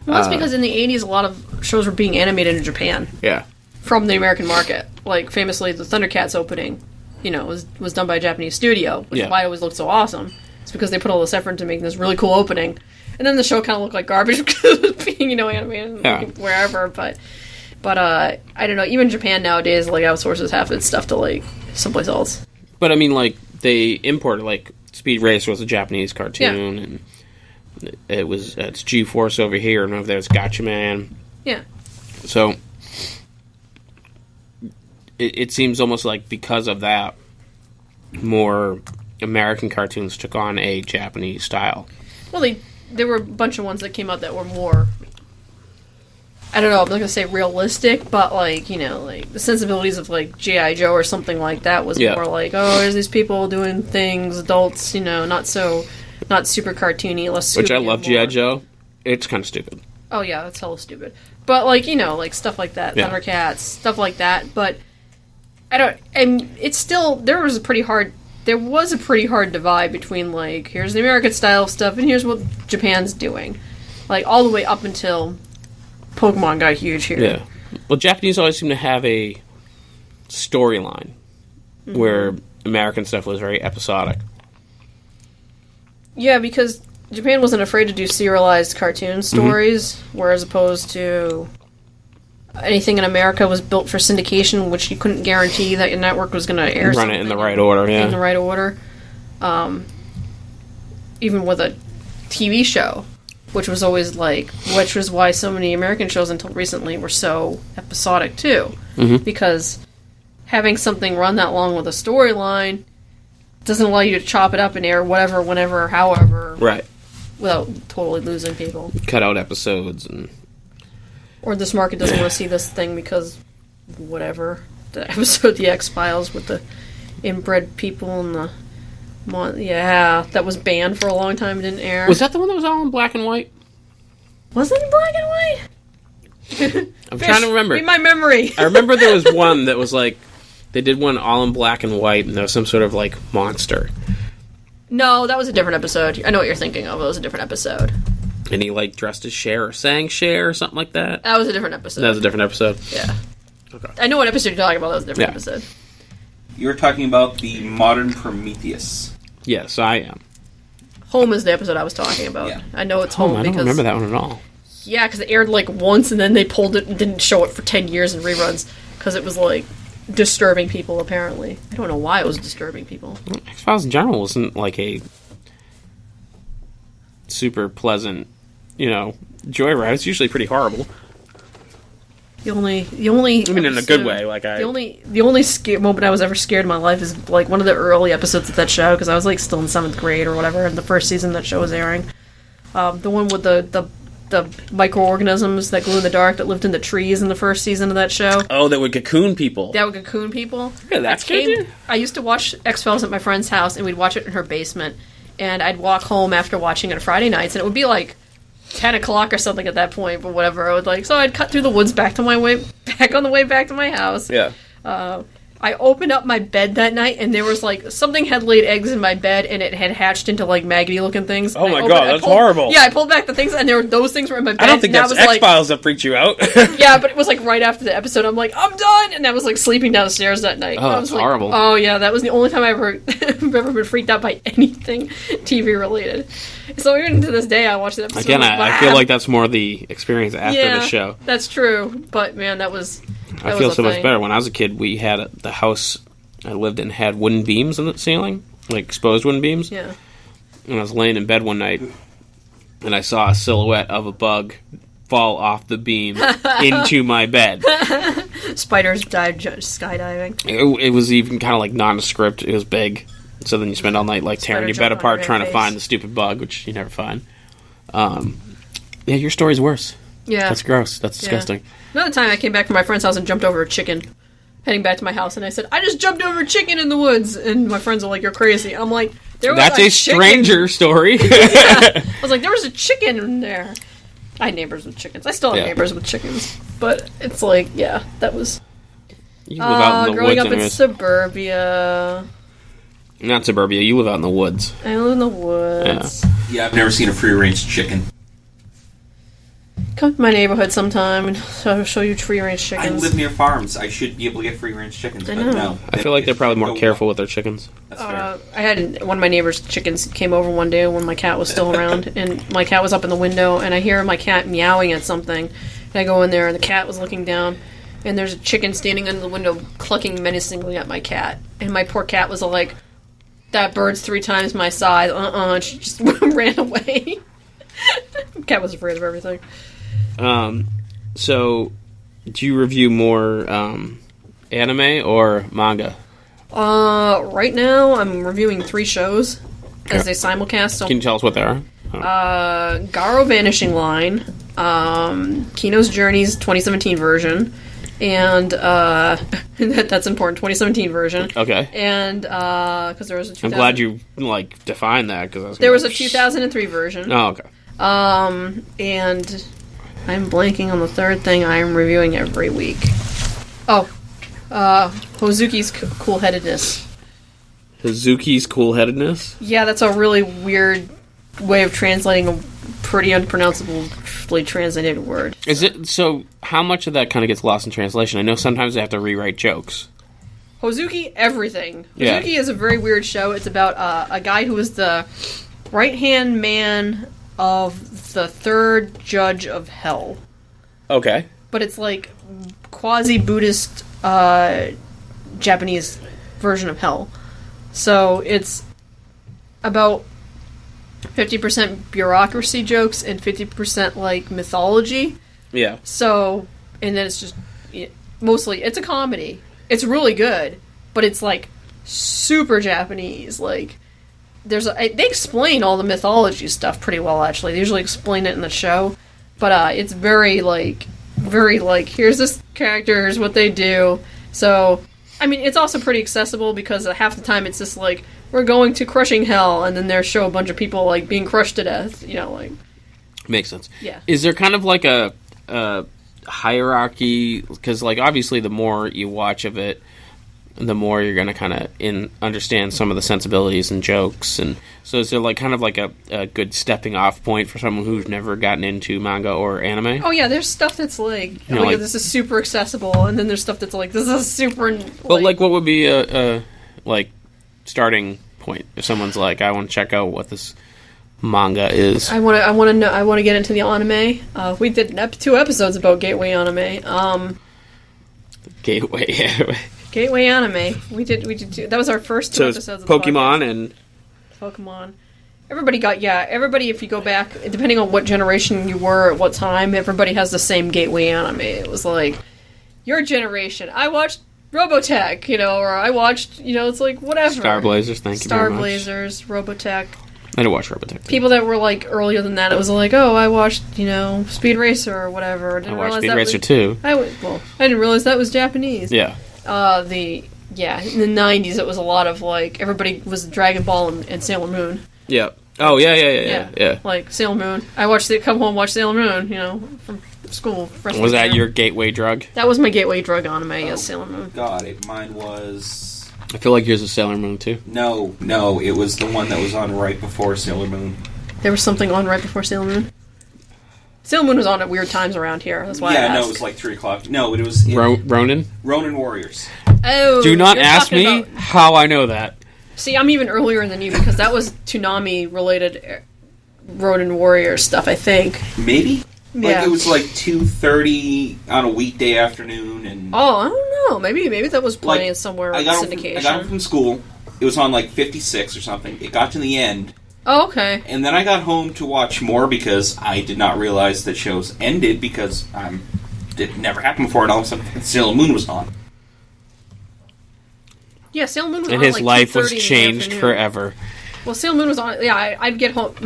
Well, that's because in the 80s a lot of shows were being animated in Japan. Yeah. From the American market. Like, famously, the Thundercats opening, was done by a Japanese studio, which is why it always looked so awesome. It's because they put all this effort into making this really cool opening. And then the show kind of looked like garbage because it was being, animated wherever. But I don't know. Even Japan nowadays, like, outsources half its stuff to, like, someplace else. But, I mean, like, they imported, like, Speed Racer was a Japanese cartoon, and it's G-Force over here, and over there it's Gotcha Man. Yeah. So, it seems almost like because of that, more American cartoons took on a Japanese style. Well, there were a bunch of ones that came out that were more... I don't know, I'm not going to say realistic, but, like, like, the sensibilities of, like, G.I. Joe or something like that was more like, oh, there's these people doing things, adults, not super cartoony, less Which I love G.I. Joe. It's kind of stupid. Oh, yeah, that's hella stupid. But, like, like, stuff like that, Thundercats, stuff like that, but it's still, there was a pretty hard divide between, like, here's the American style stuff, and here's what Japan's doing. Like, all the way up until... Pokemon got huge here. Yeah. Well, Japanese always seem to have a storyline where American stuff was very episodic. Yeah, because Japan wasn't afraid to do serialized cartoon stories, whereas opposed to anything in America was built for syndication, which you couldn't guarantee that your network was going to air Run it in the right order, in the right order. Even with a TV show. Which was why so many American shows until recently were so episodic too. Because having something run that long with a storyline doesn't allow you to chop it up and air whatever, whenever, however. Right. Without totally losing people. Cut out episodes and... Or this market doesn't want to see this thing because whatever. The episode The X-Files with the inbred people and the... Yeah, that was banned for a long time and didn't air. Was that the one that was all in black and white? Was it in black and white? I'm trying to remember. Read my memory. I remember there was one that was like... They did one all in black and white, and there was some sort of, like, monster. No, that was a different episode. I know what you're thinking of. It was a different episode. And he, like, dressed as Cher or sang Cher or something like that? That was a different episode. That was a different episode? Yeah. Okay. I know what episode you're talking about. That was a different episode. You're talking about the modern Prometheus. Yes, I am. Home is the episode I was talking about. Yeah. I know it's Home I because... don't remember that one at all. Yeah, because it aired, like, once, and then they pulled it and didn't show it for 10 years in reruns, because it was, like, disturbing people, apparently. I don't know why it was disturbing people. X-Files in general wasn't, like, a super pleasant, joyride. It's usually pretty horrible. The only I mean, in a good way. Like the only moment I was ever scared in my life is like one of the early episodes of that show, because I was like still in 7th grade or whatever, and the first season that show was airing. The one with the microorganisms that glow in the dark that lived in the trees in the first season of that show. Oh, that would cocoon people. Yeah, that's good. I used to watch X-Files at my friend's house, and we'd watch it in her basement. And I'd walk home after watching it on Friday nights, and it would be like 10 o'clock or something at that point, but whatever. So I'd cut through the woods back on the way back to my house. Yeah. I opened up my bed that night, and there was, like, something had laid eggs in my bed, and it had hatched into, like, maggoty-looking things. Oh, my God, that's horrible. Yeah, I pulled back the things, and those things were in my bed. I don't think that's X-Files that freaked you out. Yeah, but it was, like, right after the episode. I'm like, I'm done! And I was, like, sleeping downstairs that night. Oh, I that's was like, horrible. Oh, yeah, that was the only time I've ever been freaked out by anything TV-related. So even to this day, I watched the episode. Again, I feel like that's more the experience after the show. That's true. But, man, that was I feel so much better. When I was a kid, we had the house I lived in had wooden beams in the ceiling, like exposed wooden beams. Yeah. And I was laying in bed one night, and I saw a silhouette of a bug fall off the beam into my bed. Spiders died skydiving. It was even kind of like nondescript. It was big. So then you spend all night like tearing your bed apart trying to find the stupid bug, which you never find. Yeah, your story's worse. Yeah. That's gross. That's disgusting. Yeah. Another time I came back from my friend's house and jumped over a chicken. Heading back to my house, and I said, I just jumped over a chicken in the woods. And my friends were like, you're crazy. I'm like, there was That's a stranger story. Yeah. I was like, there was a chicken in there. I had neighbors with chickens. I still have neighbors with chickens. But it's like, yeah, that was... You live out in the growing woods up in suburbia. Not suburbia, you live out in the woods. I live in the woods. Yeah, I've never seen a free-range chicken. Come to my neighborhood sometime and I'll show you free-range chickens. I live near farms. I should be able to get free-range chickens, but no. I feel like they're probably more careful with their chickens. That's fair. I had one of my neighbor's chickens came over one day when my cat was still around, and my cat was up in the window, and I hear my cat meowing at something, and I go in there, and the cat was looking down, and there's a chicken standing under the window clucking menacingly at my cat, and my poor cat was like, that bird's 3 times my size, and she just ran away. Cat was afraid of everything. So, do you review more anime or manga? Right now I'm reviewing 3 shows as they simulcast. So, can you tell us what they are? Garo Vanishing Line, Kino's Journeys 2017 version, and that's important, 2017 version. Okay. And because there was a 2000, I'm glad you defined that because there was a 2003 version. Oh, okay. And I'm blanking on the third thing I'm reviewing every week. Oh, Hozuki's cool-headedness. Hazuki's cool-headedness? Yeah, that's a really weird way of translating a pretty unpronounceably translated word. Is it so? How much of that kind of gets lost in translation? I know sometimes they have to rewrite jokes. Hozuki, everything. Yeah. Hozuki is a very weird show. It's about a guy who is the right-hand man of the third judge of hell. Okay. But it's like quasi-Buddhist Japanese version of hell. So it's about 50% bureaucracy jokes and 50% like mythology. Yeah. So, and then it's just mostly, it's a comedy. It's really good, but it's like super Japanese. Like, they explain all the mythology stuff pretty well, actually. They usually explain it in the show, but it's very here's this character, here's what they do. So, I mean, it's also pretty accessible because half the time it's just like, we're going to crushing hell, and then they show a bunch of people like being crushed to death, like. Makes sense. Yeah. Is there kind of like a hierarchy? Because like obviously the more you watch of it, the more you're going to kind of understand some of the sensibilities and jokes. And so is there like kind of like a good stepping off point for someone who's never gotten into manga or anime? Oh yeah, there's stuff that's like, yeah, this is super accessible, and then there's stuff that's like, this is super. Well, like what would be a like starting point if someone's like, I want to check out what this manga is. I want to get into the anime. We did 2 episodes about Gateway Anime. Gateway Anime. Gateway Anime. We did 2. That was our first 2 episodes of the Pokemon podcast. And Pokemon. Everybody, if you go back, depending on what generation you were at what time, everybody has the same Gateway Anime. It was like, your generation, I watched Robotech, or I watched, it's like, whatever. Star Blazers, thank you very much. Star Blazers, Robotech. I didn't watch Robotech. People that were, like, earlier than that, it was like, oh, I watched, Speed Racer or whatever. I watched Speed Racer 2. I didn't realize that was Japanese. Yeah. In the 90s, it was a lot of, like, everybody was Dragon Ball and Sailor Moon. Yeah. Oh, yeah. Like, Sailor Moon. I watched it, come home, watch Sailor Moon, school. Was that your gateway drug? That was my gateway drug anime, yes, Sailor Moon. Got it. Mine was... I feel like yours is Sailor Moon, too. No, it was the one that was on right before Sailor Moon. There was something on right before Sailor Moon? Sailor Moon was on at weird times around here. That's why I asked. No, it was like 3 o'clock. No, it was... Ronin? Ronin Warriors. Oh, do not ask me how I know that. See, I'm even earlier than you because that was Toonami-related Ronin Warrior stuff, I think. Maybe? Yeah. Like, it was like 2:30 on a weekday afternoon, and... Oh, I don't know. Maybe that was playing somewhere on syndication. I got home from school. It was on like 56 or something. It got to the end. Oh, okay. And then I got home to watch more because I did not realize that shows ended because it never happened before, and all of a sudden Sailor Moon was on. Yeah, Sailor Moon was on and his like life was 2:30 in the changed afternoon. forever. Well, Sailor Moon was on. Yeah, I'd get home.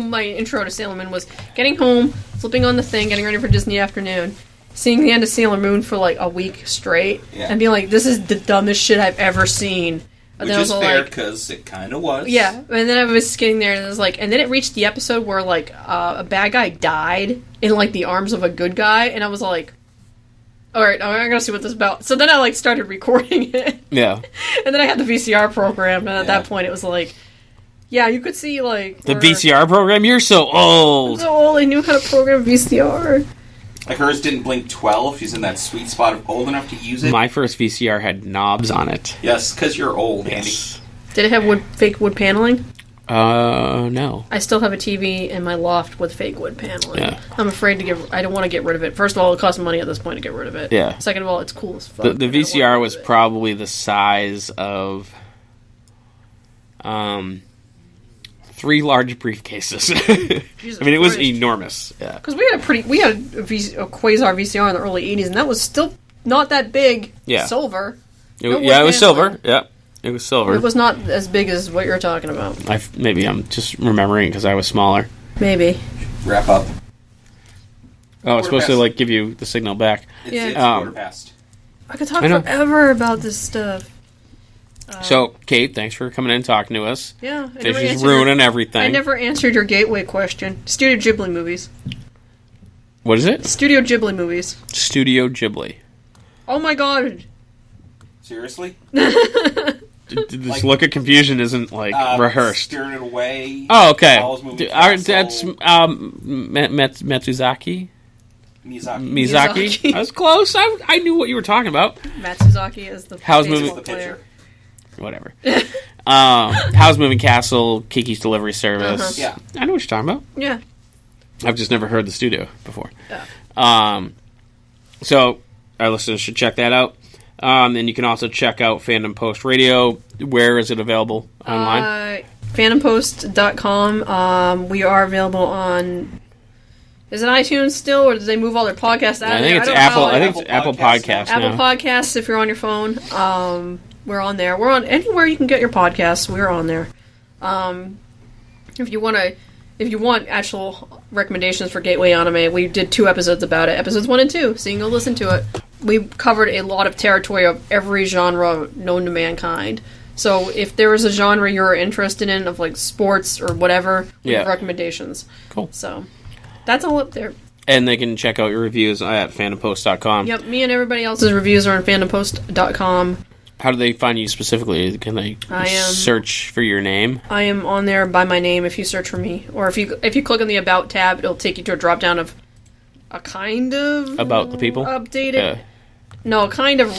My intro to Sailor Moon was getting home, flipping on the thing, getting ready for Disney Afternoon, seeing the end of Sailor Moon for like a week straight, and being like, "This is the dumbest shit I've ever seen." And Which then is I was fair, like, because it kind of was. yeah. And then I was getting there, and it was like, and then it reached the episode where like a bad guy died in like the arms of a good guy, and I was like, all right, I gotta see what this is about. So then I like started recording it. Yeah. And then I had the VCR program, and at that point it was like, yeah, you could see like The VCR program? You're so old. I'm so old. I knew how to program VCR. Like hers didn't blink 12. She's in that sweet spot of old enough to use it. My first VCR had knobs on it. Yes, because you're old, Yes. Andy. Did it have fake wood paneling? No. I still have a TV in my loft with fake wood paneling. Yeah. I'm afraid to I don't want to get rid of it. First of all, it costs money at this point to get rid of it. Yeah. Second of all, it's cool as fuck. The VCR was probably the size of 3 large briefcases. Jesus I mean, it was Christ. enormous. Yeah. Because we had a Quasar VCR in the early 80s, and that was still not that big. Yeah. Silver. It No was wood silver. paneling. Yeah. It was silver. It was not as big as what you're talking about. Maybe I'm just remembering because I was smaller. Maybe. Wrap up. Oh, it's supposed to past. like give you the signal back. Yeah. It's quarter past. I could talk I know. forever about this stuff. So, Kate, thanks for coming in and talking to us. Yeah. Fish is ruining everything. I never answered your gateway question. Studio Ghibli movies. What is it? Studio Ghibli movies. Studio Ghibli. Oh my god. Seriously? This look of confusion isn't like rehearsed. Spirited Away. Oh, okay. Howl's Moving That's Castle. Matsuzaki? Miyazaki. I was close. I knew what you were talking about. Matsuzaki is the How's baseball moving- player. Whatever. How's Moving Castle, Kiki's Delivery Service. Yeah. I know what you're talking about. Yeah. I've just never heard the studio before. Yeah. So our listeners should check that out. And you can also check out Fandom Post Radio. Where is it available online? Fandompostcom. We are available on. Is it iTunes still, or did they move all their podcasts out I of think there? it's don't Apple. know. I think it's Apple Podcasts Apple now. Podcasts if you're on your phone. We're on there. We're on anywhere you can get your podcasts. We're on there. If you want actual recommendations for Gateway Anime, we did 2 episodes about it. Episodes 1 and 2, so you can go listen to it. We covered a lot of territory of every genre known to mankind. So if there is a genre you're interested in, of like sports or whatever, we have recommendations. Cool. So that's all up there. And they can check out your reviews at fandompost.com. Yep, me and everybody else's reviews are on fandompost.com. How do they find you specifically? Can they search for your name? I am on there by my name if you search for me. Or if you click on the About tab, it'll take you to a drop down of a kind of About the people? updated. Yeah. No, a kind of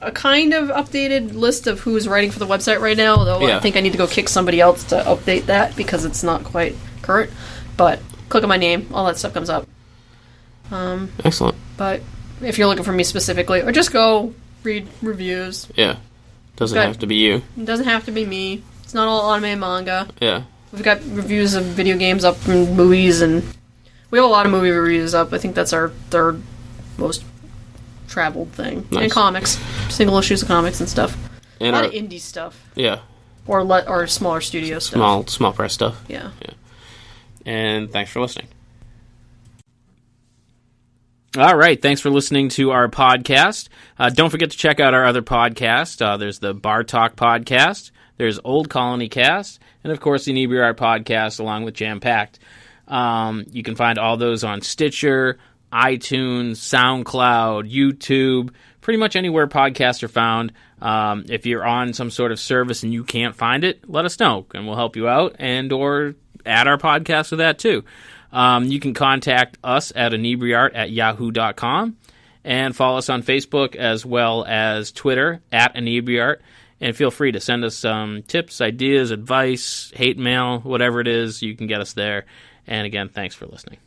updated list of who's writing for the website right now. Though I think I need to go kick somebody else to update that because it's not quite current. But click on my name, all that stuff comes up. Excellent. But if you're looking for me specifically, or just go read reviews. Yeah. Doesn't have to be you. It doesn't have to be me. It's not all anime and manga. Yeah. We've got reviews of video games up and movies, and we have a lot of movie reviews up. I think that's our 3rd most traveled thing. Nice. And comics. Single issues of comics and stuff. And a lot of indie stuff. Yeah. Or smaller studio stuff. Small press stuff. Yeah. And thanks for listening. All right, thanks for listening to our podcast. Don't forget to check out our other podcast. There's the Bar Talk podcast, there's Old Colony Cast, and of course the Inebri-Art podcast along with Jam Packed. You can find all those on Stitcher, iTunes, SoundCloud, YouTube, pretty much anywhere podcasts are found. If you're on some sort of service and you can't find it, let us know, and we'll help you out and or add our podcast to that too. You can contact us at Inebri-Art@yahoo.com and follow us on Facebook as well as Twitter at Inebri-Art. And feel free to send us some tips, ideas, advice, hate mail, whatever it is, you can get us there. And again, thanks for listening.